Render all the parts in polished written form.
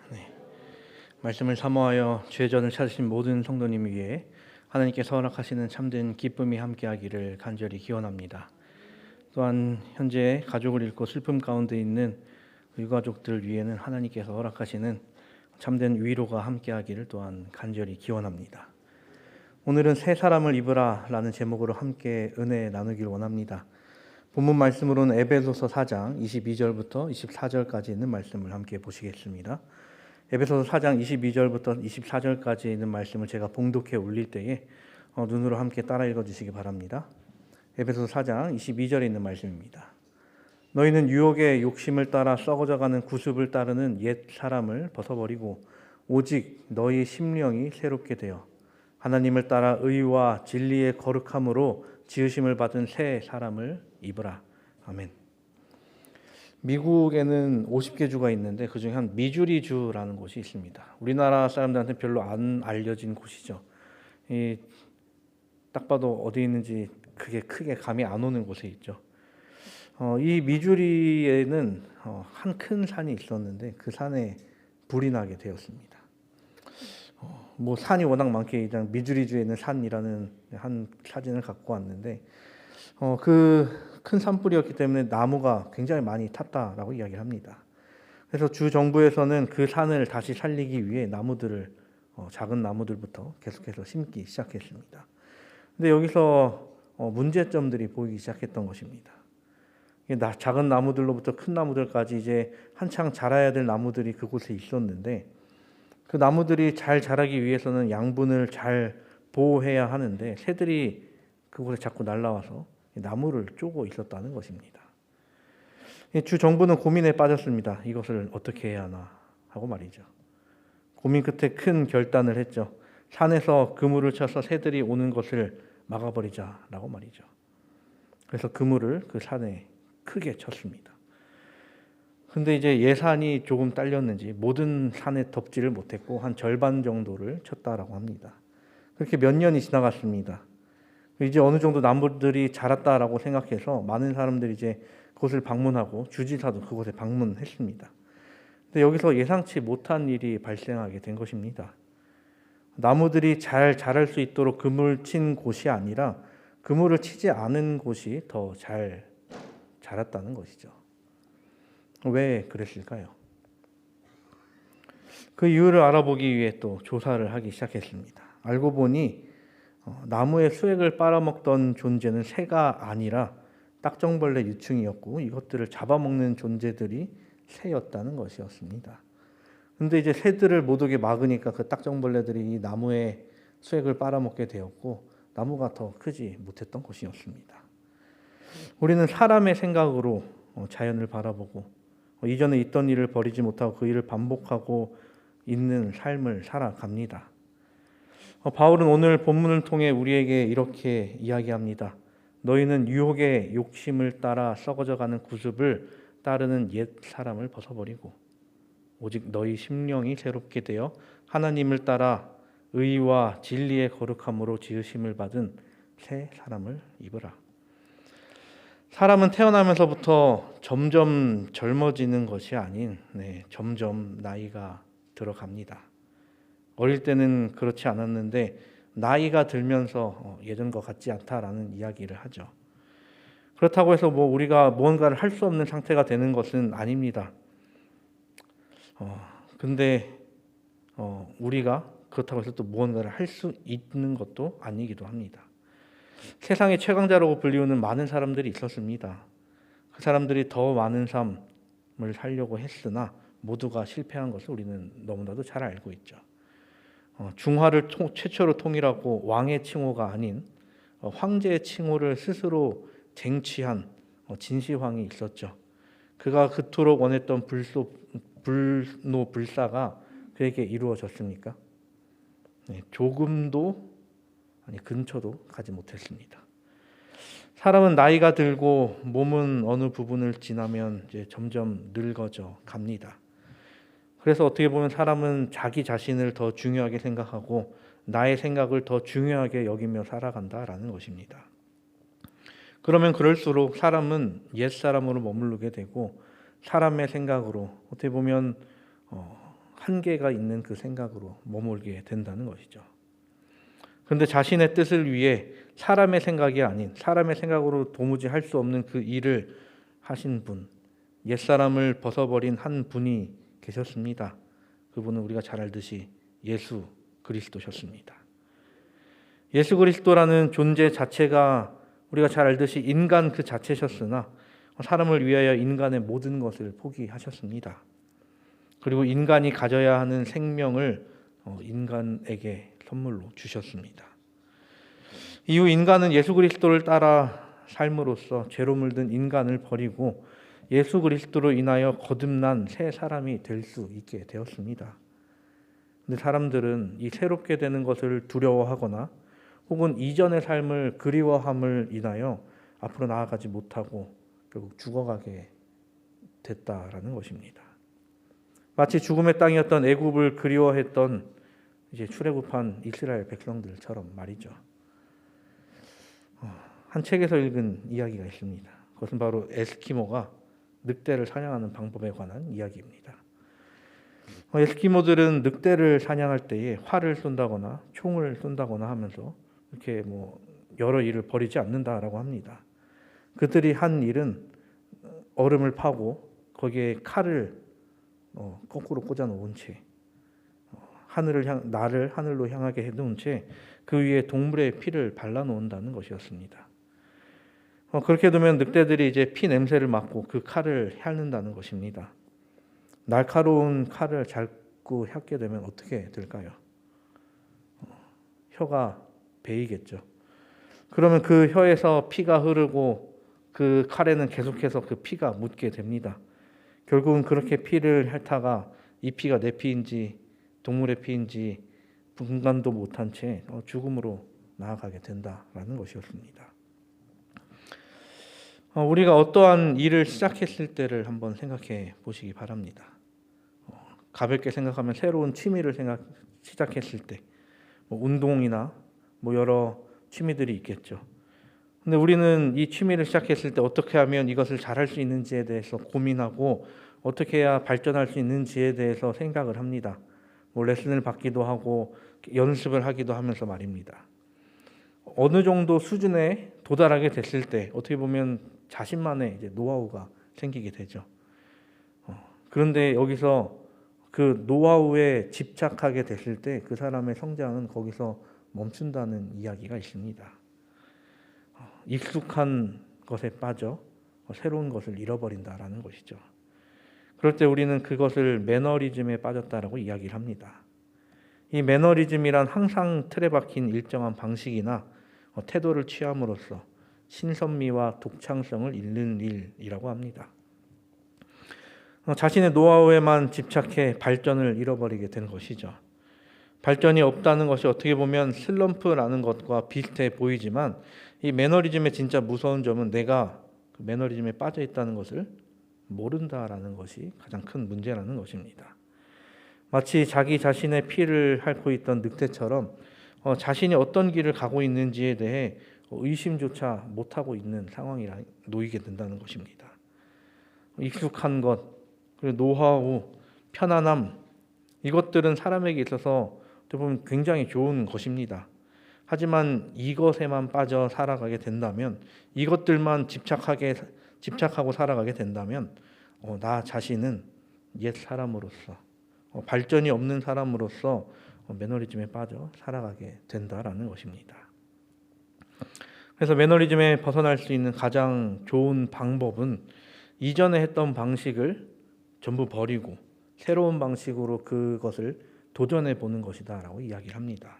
네. 말씀을 사모하여 죄전을 찾으신 모든 성도님 위에 하나님께서 허락하시는 참된 기쁨이 함께하기를 간절히 기원합니다. 또한 현재 가족을 잃고 슬픔 가운데 있는 유가족들 위에는 하나님께서 허락하시는 참된 위로가 함께하기를 또한 간절히 기원합니다. 오늘은 새 사람을 입으라 라는 제목으로 함께 은혜 나누길 원합니다. 본문 말씀으로는 에베소서 4장 22절부터 24절까지 있는 말씀을 함께 보시겠습니다. 에베소서 4장 22절부터 24절까지 있는 말씀을 제가 봉독해 올릴 때에 눈으로 함께 따라 읽어주시기 바랍니다. 에베소서 4장 22절에 있는 말씀입니다. 너희는 유혹의 욕심을 따라 썩어져가는 구습을 따르는 옛 사람을 벗어버리고 오직 너희 심령이 새롭게 되어 하나님을 따라 의와 진리의 거룩함으로 지으심을 받은 새 사람을 입으라. 아멘. 미국에는 50개 주가 있는데 그중에 한 미주리 주라는 곳이 있습니다. 우리나라 사람들한테 별로 안 알려진 곳이죠. 딱 봐도 어디 있는지 그게 크게 감이 안 오는 곳에 있죠. 이 미주리에는 한 큰 산이 있었는데 그 산에 불이 나게 되었습니다. 산이 워낙 많기에 미주리주에 있는 산이라는 한 사진을 갖고 왔는데 그 큰 산불이었기 때문에 나무가 굉장히 많이 탔다라고 이야기를 합니다. 그래서 주 정부에서는 그 산을 다시 살리기 위해 나무들을 작은 나무들부터 계속해서 심기 시작했습니다. 근데 여기서 문제점들이 보이기 시작했던 것입니다. 작은 나무들로부터 큰 나무들까지 이제 한창 자라야 될 나무들이 그곳에 있었는데 그 나무들이 잘 자라기 위해서는 양분을 잘 보호해야 하는데 새들이 그곳에 자꾸 날아와서 나무를 쪼고 있었다는 것입니다. 주 정부는 고민에 빠졌습니다. 이것을 어떻게 해야 하나 하고 말이죠. 고민 끝에 큰 결단을 했죠. 산에서 그물을 쳐서 새들이 오는 것을 막아버리자라고 말이죠. 그래서 그물을 그 산에 크게 쳤습니다. 근데 이제 예산이 조금 딸렸는지 모든 산에 덮지를 못했고 한 절반 정도를 쳤다라고 합니다. 그렇게 몇 년이 지나갔습니다. 이제 어느 정도 나무들이 자랐다라고 생각해서 많은 사람들이 이제 그곳을 방문하고 주지사도 그곳에 방문했습니다. 근데 여기서 예상치 못한 일이 발생하게 된 것입니다. 나무들이 잘 자랄 수 있도록 그물 친 곳이 아니라 그물을 치지 않은 곳이 더 잘 자랐다는 것이죠. 왜 그랬을까요? 그 이유를 알아보기 위해 또 조사를 하기 시작했습니다. 알고 보니 나무의 수액을 빨아먹던 존재는 새가 아니라 딱정벌레 유충이었고 이것들을 잡아먹는 존재들이 새였다는 것이었습니다. 근데 이제 새들을 못 오게 막으니까 그 딱정벌레들이 이 나무의 수액을 빨아먹게 되었고 나무가 더 크지 못했던 것이었습니다. 우리는 사람의 생각으로 자연을 바라보고 이전에 있던 일을 버리지 못하고 그 일을 반복하고 있는 삶을 살아갑니다. 바울은 오늘 본문을 통해 우리에게 이렇게 이야기합니다. 너희는 유혹의 욕심을 따라 썩어져가는 구습을 따르는 옛 사람을 벗어버리고 오직 너희 심령이 새롭게 되어 하나님을 따라 의와 진리의 거룩함으로 지으심을 받은 새 사람을 입으라. 사람은 태어나면서부터 점점 젊어지는 것이 아닌 점점 나이가 들어갑니다. 어릴 때는 그렇지 않았는데 나이가 들면서 예전과 같지 않다라는 이야기를 하죠. 그렇다고 해서 우리가 무언가를 할 수 없는 상태가 되는 것은 아닙니다. 근데 우리가 그렇다고 해서 또 무언가를 할 수 있는 것도 아니기도 합니다. 세상의 최강자라고 불리우는 많은 사람들이 있었습니다. 그 사람들이 더 많은 삶을 살려고 했으나 모두가 실패한 것을 우리는 너무나도 잘 알고 있죠. 중화를 최초로 통일하고 왕의 칭호가 아닌 황제의 칭호를 스스로 쟁취한 진시황이 있었죠. 그가 그토록 원했던 불노 불사가 그에게 이루어졌습니까? 조금도 근처도 가지 못했습니다. 사람은 나이가 들고 몸은 어느 부분을 지나면 이제 점점 늙어져 갑니다. 그래서 어떻게 보면 사람은 자기 자신을 더 중요하게 생각하고 나의 생각을 더 중요하게 여기며 살아간다라는 것입니다. 그러면 그럴수록 사람은 옛사람으로 머무르게 되고 사람의 생각으로 어떻게 보면 한계가 있는 그 생각으로 머물게 된다는 것이죠. 그런데 자신의 뜻을 위해 사람의 생각이 아닌 사람의 생각으로 도무지 할 수 없는 그 일을 하신 분, 옛사람을 벗어버린 한 분이 계셨습니다. 그분은 우리가 잘 알듯이 예수 그리스도셨습니다. 예수 그리스도라는 존재 자체가 우리가 잘 알듯이 인간 그 자체셨으나 사람을 위하여 인간의 모든 것을 포기하셨습니다. 그리고 인간이 가져야 하는 생명을 인간에게 선물로 주셨습니다. 이후 인간은 예수 그리스도를 따라 삶으로써 죄로 물든 인간을 버리고 예수 그리스도로 인하여 거듭난 새 사람이 될 수 있게 되었습니다. 근데 사람들은 이 새롭게 되는 것을 두려워하거나 혹은 이전의 삶을 그리워함을 인하여 앞으로 나아가지 못하고 결국 죽어가게 됐다라는 것입니다. 마치 죽음의 땅이었던 애굽을 그리워했던 이제 출애굽한 이스라엘 백성들처럼 말이죠. 한 책에서 읽은 이야기가 있습니다. 그것은 바로 에스키모가 늑대를 사냥하는 방법에 관한 이야기입니다. 에스키모들은 늑대를 사냥할 때에 활을 쏜다거나 총을 쏜다거나 하면서 이렇게 여러 일을 벌이지 않는다라고 합니다. 그들이 한 일은 얼음을 파고 거기에 칼을 거꾸로 꽂아 놓은 채 나를 하늘로 향하게 해 놓은 채 그 위에 동물의 피를 발라 놓는다는 것이었습니다. 그렇게 되면 늑대들이 이제 피 냄새를 맡고 그 칼을 핥는다는 것입니다. 날카로운 칼을 잡고 핥게 되면 어떻게 될까요? 혀가 베이겠죠. 그러면 그 혀에서 피가 흐르고 그 칼에는 계속해서 그 피가 묻게 됩니다. 결국은 그렇게 피를 핥다가 이 피가 내 피인지 동물의 피인지 분간도 못한 채 죽음으로 나아가게 된다라는 것이었습니다. 우리가 어떠한 일을 시작했을 때를 한번 생각해 보시기 바랍니다. 가볍게 생각하면 새로운 취미를 시작했을 때, 운동이나 여러 취미들이 있겠죠. 근데 우리는 이 취미를 시작했을 때 어떻게 하면 이것을 잘할 수 있는지에 대해서 고민하고 어떻게 해야 발전할 수 있는지에 대해서 생각을 합니다. 레슨을 받기도 하고 연습을 하기도 하면서 말입니다. 어느 정도 수준에 도달하게 됐을 때 어떻게 보면 자신만의 이제 노하우가 생기게 되죠. 그런데 여기서 그 노하우에 집착하게 됐을 때 그 사람의 성장은 거기서 멈춘다는 이야기가 있습니다. 익숙한 것에 빠져 새로운 것을 잃어버린다라는 것이죠. 그럴 때 우리는 그것을 매너리즘에 빠졌다라고 이야기를 합니다. 이 매너리즘이란 항상 틀에 박힌 일정한 방식이나 태도를 취함으로써 신선미와 독창성을 잃는 일이라고 합니다. 자신의 노하우에만 집착해 발전을 잃어버리게 된 것이죠. 발전이 없다는 것이 어떻게 보면 슬럼프라는 것과 비슷해 보이지만 이 매너리즘의 진짜 무서운 점은 내가 그 매너리즘에 빠져 있다는 것을 모른다라는 것이 가장 큰 문제라는 것입니다. 마치 자기 자신의 피를 핥고 있던 늑대처럼 자신이 어떤 길을 가고 있는지에 대해 의심조차 못하고 있는 상황이 놓이게 된다는 것입니다. 익숙한 것, 그리고 노하우, 편안함, 이것들은 사람에게 있어서 보면 굉장히 좋은 것입니다. 하지만 이것에만 빠져 살아가게 된다면, 이것들만 집착하고 살아가게 된다면 나 자신은 옛 사람으로서 발전이 없는 사람으로서 매너리즘에 빠져 살아가게 된다라는 것입니다. 그래서 매너리즘에 벗어날 수 있는 가장 좋은 방법은 이전에 했던 방식을 전부 버리고 새로운 방식으로 그것을 도전해 보는 것이다라고 이야기를 합니다.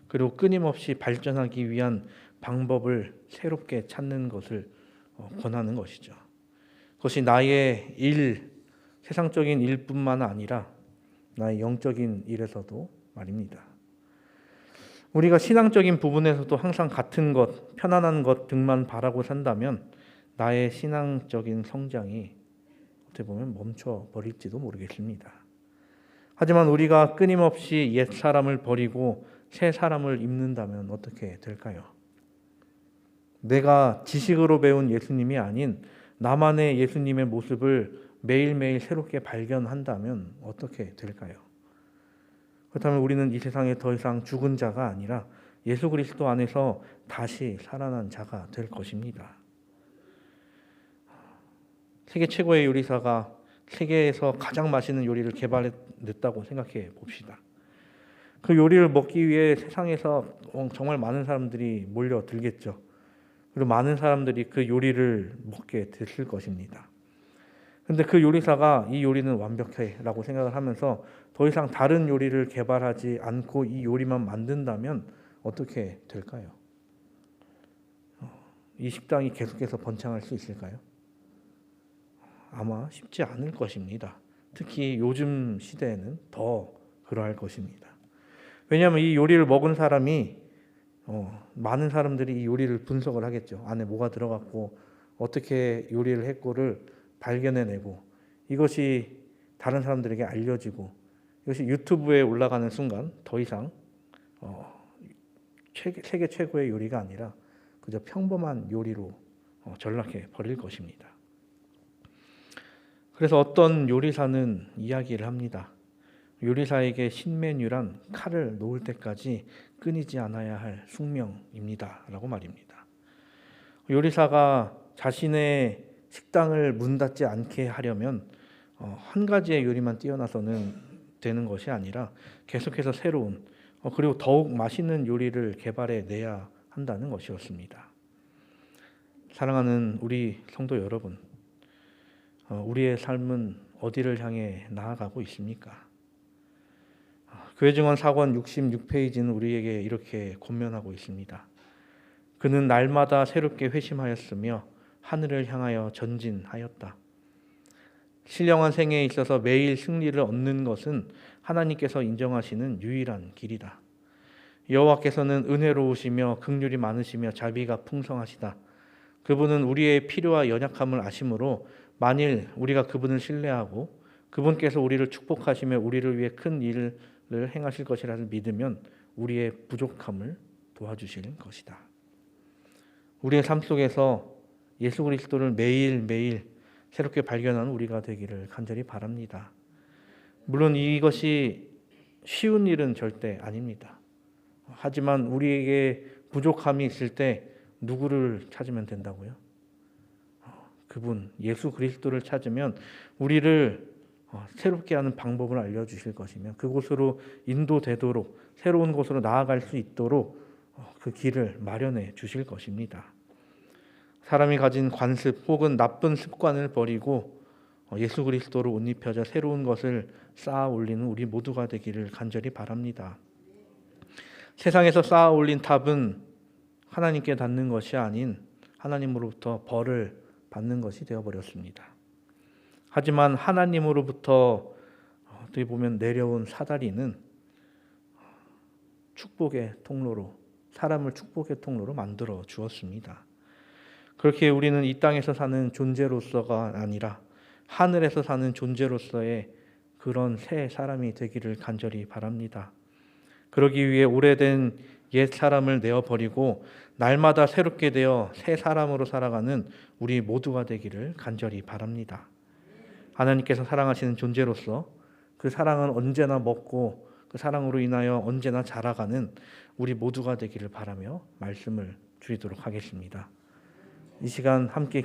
그리고 끊임없이 발전하기 위한 방법을 새롭게 찾는 것을 권하는 것이죠. 그것이 나의 세상적인 일뿐만 아니라 나의 영적인 일에서도 말입니다. 우리가 신앙적인 부분에서도 항상 같은 것, 편안한 것 등만 바라고 산다면 나의 신앙적인 성장이 어떻게 보면 멈춰버릴지도 모르겠습니다. 하지만 우리가 끊임없이 옛 사람을 버리고 새 사람을 입는다면 어떻게 될까요? 내가 지식으로 배운 예수님이 아닌 나만의 예수님의 모습을 매일매일 새롭게 발견한다면 어떻게 될까요? 그렇다면 우리는 이 세상에 더 이상 죽은 자가 아니라 예수 그리스도 안에서 다시 살아난 자가 될 것입니다. 세계 최고의 요리사가 세계에서 가장 맛있는 요리를 개발했다고 생각해 봅시다. 그 요리를 먹기 위해 세상에서 정말 많은 사람들이 몰려들겠죠. 그리고 많은 사람들이 그 요리를 먹게 됐을 것입니다. 근데 그 요리사가 이 요리는 완벽해라고 생각을 하면서 더 이상 다른 요리를 개발하지 않고 이 요리만 만든다면 어떻게 될까요? 이 식당이 계속해서 번창할 수 있을까요? 아마 쉽지 않을 것입니다. 특히 요즘 시대에는 더 그러할 것입니다. 왜냐하면 이 요리를 먹은 사람이 많은 사람들이 이 요리를 분석을 하겠죠. 안에 뭐가 들어갔고 어떻게 요리를 했고를 발견해내고 이것이 다른 사람들에게 알려지고 이것이 유튜브에 올라가는 순간 더 이상 세계 최고의 요리가 아니라 그저 평범한 요리로 전락해 버릴 것입니다. 그래서 어떤 요리사는 이야기를 합니다. 요리사에게 신메뉴란 칼을 놓을 때까지 끊이지 않아야 할 숙명입니다. 라고 말입니다. 요리사가 자신의 식당을 문 닫지 않게 하려면 한 가지의 요리만 뛰어나서는 되는 것이 아니라 계속해서 새로운 그리고 더욱 맛있는 요리를 개발해 내야 한다는 것이었습니다. 사랑하는 우리 성도 여러분, 우리의 삶은 어디를 향해 나아가고 있습니까? 교회 증언 사권 66페이지는 우리에게 이렇게 권면하고 있습니다. 그는 날마다 새롭게 회심하였으며 하늘을 향하여 전진하였다. 신령한 생애에 있어서 매일 승리를 얻는 것은 하나님께서 인정하시는 유일한 길이다. 여호와께서는 은혜로우시며 긍휼이 많으시며 자비가 풍성하시다. 그분은 우리의 필요와 연약함을 아심으로 만일 우리가 그분을 신뢰하고 그분께서 우리를 축복하시며 우리를 위해 큰 일을 행하실 것이라를 믿으면 우리의 부족함을 도와주실 것이다. 우리의 삶 속에서 예수 그리스도를 매일매일 새롭게 발견하는 우리가 되기를 간절히 바랍니다. 물론 이것이 쉬운 일은 절대 아닙니다. 하지만 우리에게 부족함이 있을 때 누구를 찾으면 된다고요? 그분 예수 그리스도를 찾으면 우리를 새롭게 하는 방법을 알려주실 것이며 그곳으로 인도되도록 새로운 곳으로 나아갈 수 있도록 그 길을 마련해 주실 것입니다. 사람이 가진 관습 혹은 나쁜 습관을 버리고 예수 그리스도로 옷 입혀져 새로운 것을 쌓아 올리는 우리 모두가 되기를 간절히 바랍니다. 세상에서 쌓아 올린 탑은 하나님께 닿는 것이 아닌 하나님으로부터 벌을 받는 것이 되어버렸습니다. 하지만 하나님으로부터 어떻게 보면 내려온 사다리는 축복의 통로로 사람을 축복의 통로로 만들어 주었습니다. 그렇게 우리는 이 땅에서 사는 존재로서가 아니라 하늘에서 사는 존재로서의 그런 새 사람이 되기를 간절히 바랍니다. 그러기 위해 오래된 옛 사람을 내어버리고 날마다 새롭게 되어 새 사람으로 살아가는 우리 모두가 되기를 간절히 바랍니다. 하나님께서 사랑하시는 존재로서 그 사랑은 언제나 먹고 그 사랑으로 인하여 언제나 자라가는 우리 모두가 되기를 바라며 말씀을 드리도록 하겠습니다. 이 시간 함께